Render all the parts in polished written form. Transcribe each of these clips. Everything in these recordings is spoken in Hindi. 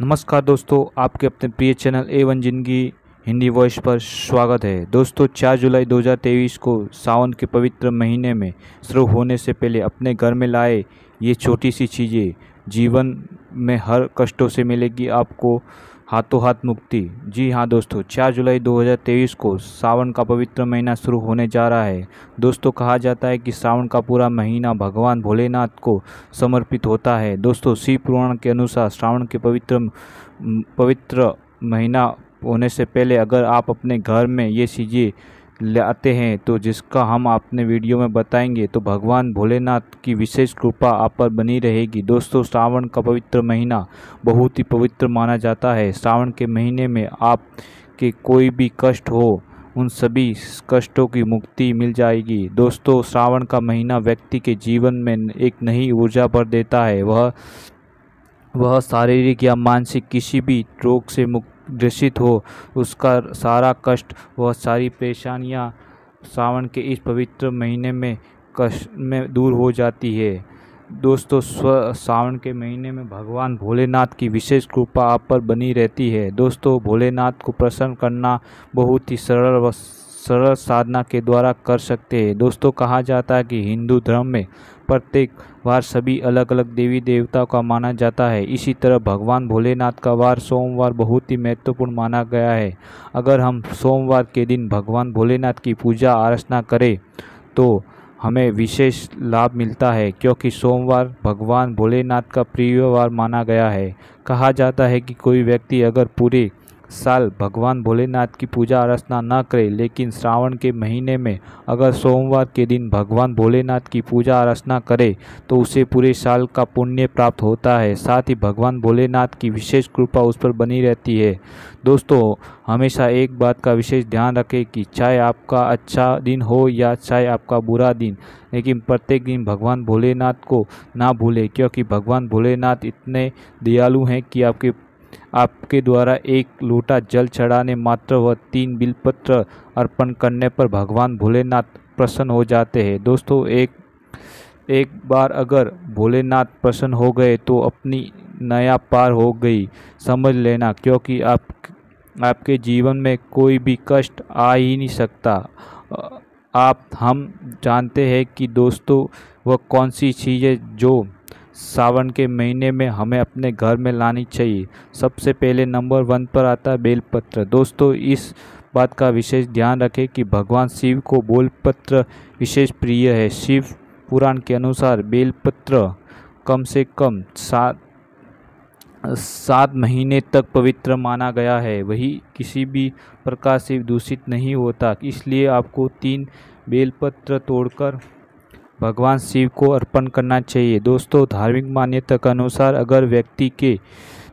नमस्कार दोस्तों, आपके अपने प्रिय चैनल A1 जिंदगी हिंदी वॉइस पर स्वागत है। दोस्तों 4 जुलाई 2023 को सावन के पवित्र महीने में शुरू होने से पहले अपने घर में लाए ये छोटी सी चीज़ें जीवन में हर कष्टों से मिलेगी आपको हाथों हाथ मुक्ति। जी हाँ दोस्तों, 4 जुलाई 2023 को सावन का पवित्र महीना शुरू होने जा रहा है। दोस्तों कहा जाता है कि सावन का पूरा महीना भगवान भोलेनाथ को समर्पित होता है। दोस्तों शिव पुराण के अनुसार श्रावण के पवित्र महीना होने से पहले अगर आप अपने घर में ये चीज़ें लाते हैं तो जिसका हम अपने वीडियो में बताएंगे तो भगवान भोलेनाथ की विशेष कृपा आप पर बनी रहेगी। दोस्तों श्रावण का पवित्र महीना बहुत ही पवित्र माना जाता है। श्रावण के महीने में आप के कोई भी कष्ट हो उन सभी कष्टों की मुक्ति मिल जाएगी। दोस्तों श्रावण का महीना व्यक्ति के जीवन में एक नई ऊर्जा भर देता है। वह शारीरिक या मानसिक किसी भी रोग से ग्रसित हो उसका सारा कष्ट वह सारी परेशानियां सावन के इस पवित्र महीने में कष्ट में दूर हो जाती है। दोस्तों सावन के महीने में भगवान भोलेनाथ की विशेष कृपा आप पर बनी रहती है। दोस्तों भोलेनाथ को प्रसन्न करना बहुत ही सरल साधना के द्वारा कर सकते हैं। दोस्तों कहा जाता है कि हिंदू धर्म में प्रत्येक वार सभी अलग अलग देवी देवताओं का माना जाता है। इसी तरह भगवान भोलेनाथ का वार सोमवार बहुत ही महत्वपूर्ण माना गया है। अगर हम सोमवार के दिन भगवान भोलेनाथ की पूजा अर्चना करें तो हमें विशेष लाभ मिलता है, क्योंकि सोमवार भगवान भोलेनाथ का प्रिय वार माना गया है। कहा जाता है कि कोई व्यक्ति अगर पूरे साल भगवान भोलेनाथ की पूजा अर्चना न करे लेकिन श्रावण के महीने में अगर सोमवार के दिन भगवान भोलेनाथ की पूजा अर्चना करे तो उसे पूरे साल का पुण्य प्राप्त होता है। साथ ही भगवान भोलेनाथ की विशेष कृपा उस पर बनी रहती है। दोस्तों हमेशा एक बात का विशेष ध्यान रखें कि चाहे आपका अच्छा दिन हो या चाहे आपका बुरा दिन, लेकिन प्रत्येक दिन भगवान भोलेनाथ को ना भूलें, क्योंकि भगवान भोलेनाथ इतने दयालु हैं कि आपके द्वारा एक लोटा जल चढ़ाने मात्र व 3 बिलपत्र अर्पण करने पर भगवान भोलेनाथ प्रसन्न हो जाते हैं। दोस्तों एक बार अगर भोलेनाथ प्रसन्न हो गए तो अपनी नया पार हो गई समझ लेना, क्योंकि आपके जीवन में कोई भी कष्ट आ ही नहीं सकता। हम जानते हैं कि दोस्तों वह कौन सी चीज़ें जो सावन के महीने में हमें अपने घर में लानी चाहिए। सबसे पहले नंबर 1 पर आता है बेलपत्र। दोस्तों इस बात का विशेष ध्यान रखें कि भगवान शिव को बेलपत्र विशेष प्रिय है। शिव पुराण के अनुसार बेलपत्र कम से कम 7 महीने तक पवित्र माना गया है। वही किसी भी प्रकार से दूषित नहीं होता, इसलिए आपको 3 बेलपत्र तोड़कर भगवान शिव को अर्पण करना चाहिए। दोस्तों धार्मिक मान्यता के अनुसार अगर व्यक्ति के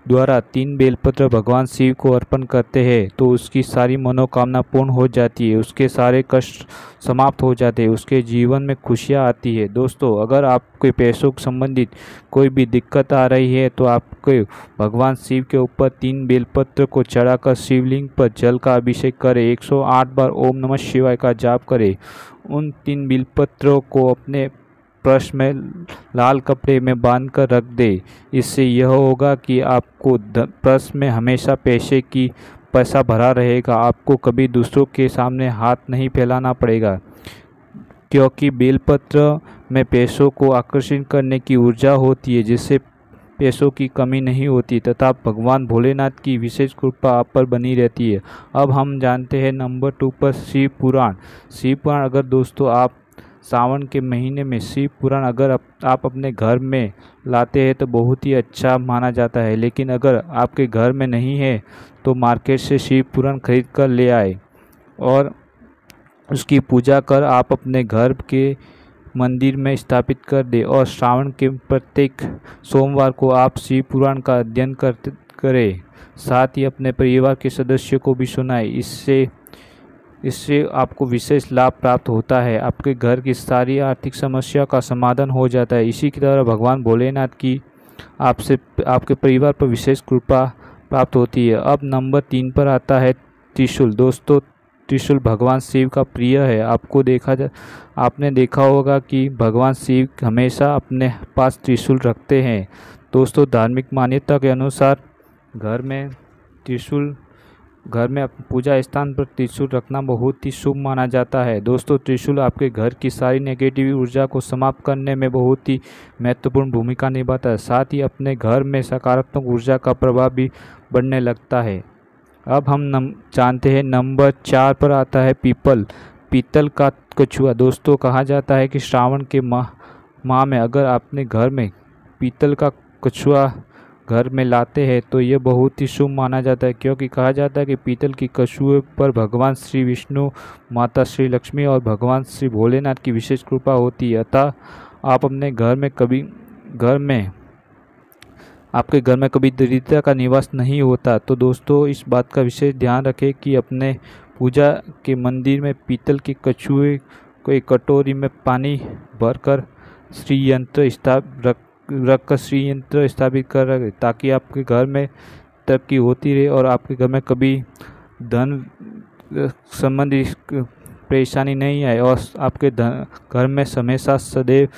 द्वारा 3 बेलपत्र भगवान शिव को अर्पण करते हैं तो उसकी सारी मनोकामना पूर्ण हो जाती है, उसके सारे कष्ट समाप्त हो जाते हैं, उसके जीवन में खुशियाँ आती है। दोस्तों अगर आपके पैसों से संबंधित कोई भी दिक्कत आ रही है तो आपको भगवान शिव के ऊपर 3 बेलपत्र को चढ़ाकर शिवलिंग पर जल का अभिषेक करें, 108 बार ओम नमः शिवाय का जाप करें। उन 3 बिलपत्रों को अपने पर्स में लाल कपड़े में बांध कर रख दे। इससे यह होगा कि आपको पर्स में हमेशा पैसा भरा रहेगा। आपको कभी दूसरों के सामने हाथ नहीं फैलाना पड़ेगा, क्योंकि बेलपत्र में पैसों को आकर्षित करने की ऊर्जा होती है, जिससे पैसों की कमी नहीं होती तथा भगवान भोलेनाथ की विशेष कृपा आप पर बनी रहती है। अब हम जानते हैं नंबर 2 पर शिव पुराण। अगर दोस्तों आप सावन के महीने में शिव पुराण अगर आप अपने घर में लाते हैं तो बहुत ही अच्छा माना जाता है, लेकिन अगर आपके घर में नहीं है तो मार्केट से शिव पुराण खरीद कर ले आए और उसकी पूजा कर आप अपने घर के मंदिर में स्थापित कर दे और श्रावण के प्रत्येक सोमवार को आप शिव पुराण का अध्ययन करें। साथ ही अपने परिवार के सदस्यों को भी सुनाएं। इससे आपको विशेष लाभ प्राप्त होता है, आपके घर की सारी आर्थिक समस्या का समाधान हो जाता है। इसी की तरह भगवान भोलेनाथ की आपके परिवार पर विशेष कृपा प्राप्त होती है। अब नंबर 3 पर आता है त्रिशूल। दोस्तों त्रिशूल भगवान शिव का प्रिय है। आपने देखा होगा कि भगवान शिव हमेशा अपने पास त्रिशूल रखते हैं। दोस्तों धार्मिक मान्यता के अनुसार घर में त्रिशूल घर में पूजा स्थान पर त्रिशूल रखना बहुत ही शुभ माना जाता है। दोस्तों, त्रिशूल आपके घर की सारी नेगेटिव ऊर्जा को समाप्त करने में बहुत ही महत्वपूर्ण भूमिका निभाता है। साथ ही अपने घर में सकारात्मक ऊर्जा का प्रभाव भी बढ़ने लगता है। अब हम जानते हैं नंबर 4 पर आता है पीतल का कछुआ। दोस्तों, कहा जाता है कि श्रावण के माह में अगर आपने घर में पीतल का कछुआ घर में लाते हैं तो ये बहुत ही शुभ माना जाता है, क्योंकि कहा जाता है कि पीतल की कछुए पर भगवान श्री विष्णु, माता श्री लक्ष्मी और भगवान श्री भोलेनाथ की विशेष कृपा होती है। अतः आप अपने आपके घर में कभी दरिद्रता का निवास नहीं होता। तो दोस्तों, इस बात का विशेष ध्यान रखें कि अपने पूजा के मंदिर में पीतल के कछुए को एक कटोरी में पानी भरकर श्री यंत्र रखकर श्री यंत्र स्थापित कर रखें, ताकि आपके घर में तरक्की होती रहे और आपके घर में कभी धन संबंधी परेशानी नहीं आए और आपके घर में हमेशा सदैव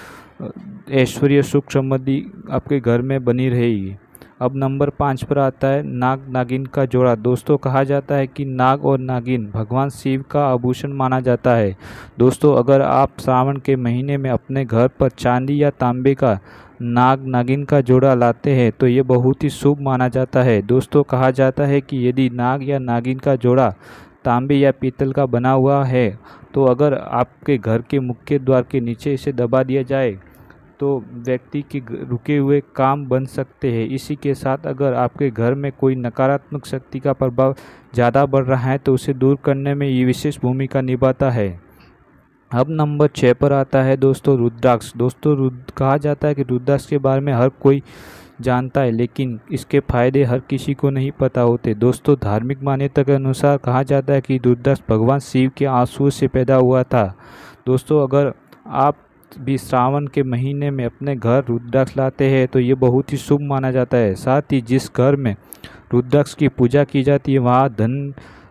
ऐश्वर्य सुख समृद्धि आपके घर में बनी रहेगी। अब नंबर 5 पर आता है नाग नागिन का जोड़ा। दोस्तों, कहा जाता है कि नाग और नागिन भगवान शिव का आभूषण माना जाता है। दोस्तों, अगर आप श्रावण के महीने में अपने घर पर चांदी या तांबे का नाग नागिन का जोड़ा लाते हैं तो ये बहुत ही शुभ माना जाता है। दोस्तों, कहा जाता है कि यदि नाग या नागिन का जोड़ा तांबे या पीतल का बना हुआ है तो अगर आपके घर के मुख्य द्वार के नीचे इसे दबा दिया जाए तो व्यक्ति के रुके हुए काम बन सकते हैं। इसी के साथ अगर आपके घर में कोई नकारात्मक शक्ति का प्रभाव ज़्यादा बढ़ रहा है तो उसे दूर करने में ये विशेष भूमिका निभाता है। अब नंबर 6 पर आता है दोस्तों रुद्राक्ष। दोस्तों, कहा जाता है कि रुद्राक्ष के बारे में हर कोई जानता है, लेकिन इसके फायदे हर किसी को नहीं पता होते। दोस्तों, धार्मिक मान्यता के अनुसार कहा जाता है कि रुद्राक्ष भगवान शिव के आंसुओं से पैदा हुआ था। दोस्तों, अगर आप भी श्रावण के महीने में अपने घर रुद्राक्ष लाते हैं तो ये बहुत ही शुभ माना जाता है। साथ ही जिस घर में रुद्राक्ष की पूजा की जाती है वहाँ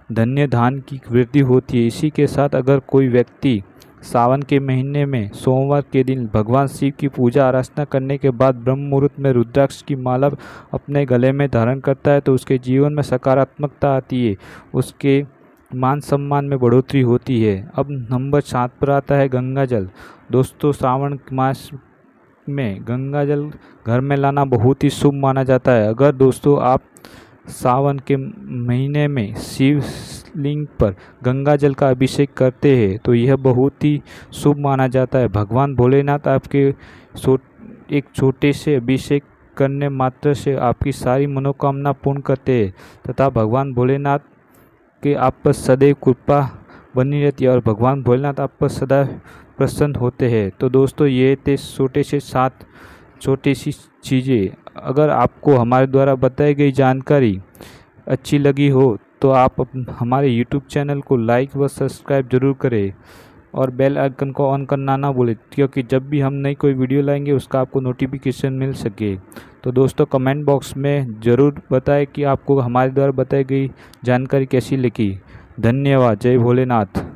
धन्य धान की वृद्धि होती है। इसी के साथ अगर कोई व्यक्ति सावन के महीने में सोमवार के दिन भगवान शिव की पूजा अर्चना करने के बाद ब्रह्म मुहूर्त में रुद्राक्ष की माला अपने गले में धारण करता है तो उसके जीवन में सकारात्मकता आती है, उसके मान सम्मान में बढ़ोतरी होती है। अब नंबर 7 पर आता है गंगा जल। दोस्तों, श्रावण मास में गंगा जल घर में लाना बहुत ही शुभ माना जाता है। अगर दोस्तों आप सावन के महीने में शिवलिंग पर गंगा जल का अभिषेक करते हैं तो यह बहुत ही शुभ माना जाता है। भगवान भोलेनाथ आपके एक छोटे से अभिषेक करने मात्र से आपकी सारी मनोकामना पूर्ण करते हैं तथा भगवान भोलेनाथ के आप पर सदैव कृपा बनी रहती है और भगवान भोलेनाथ आप पर सदा प्रसन्न होते हैं। तो दोस्तों, ये थे छोटे से 7 छोटी सी चीज़ें। अगर आपको हमारे द्वारा बताई गई जानकारी अच्छी लगी हो तो आप हमारे YouTube चैनल को लाइक व सब्सक्राइब जरूर करें और बेल आइकन को ऑन करना ना भूलें, क्योंकि जब भी हम नई कोई वीडियो लाएंगे उसका आपको नोटिफिकेशन मिल सके। तो दोस्तों, कमेंट बॉक्स में ज़रूर बताएं कि आपको हमारे द्वारा बताई गई जानकारी कैसी लगी। धन्यवाद। जय भोलेनाथ।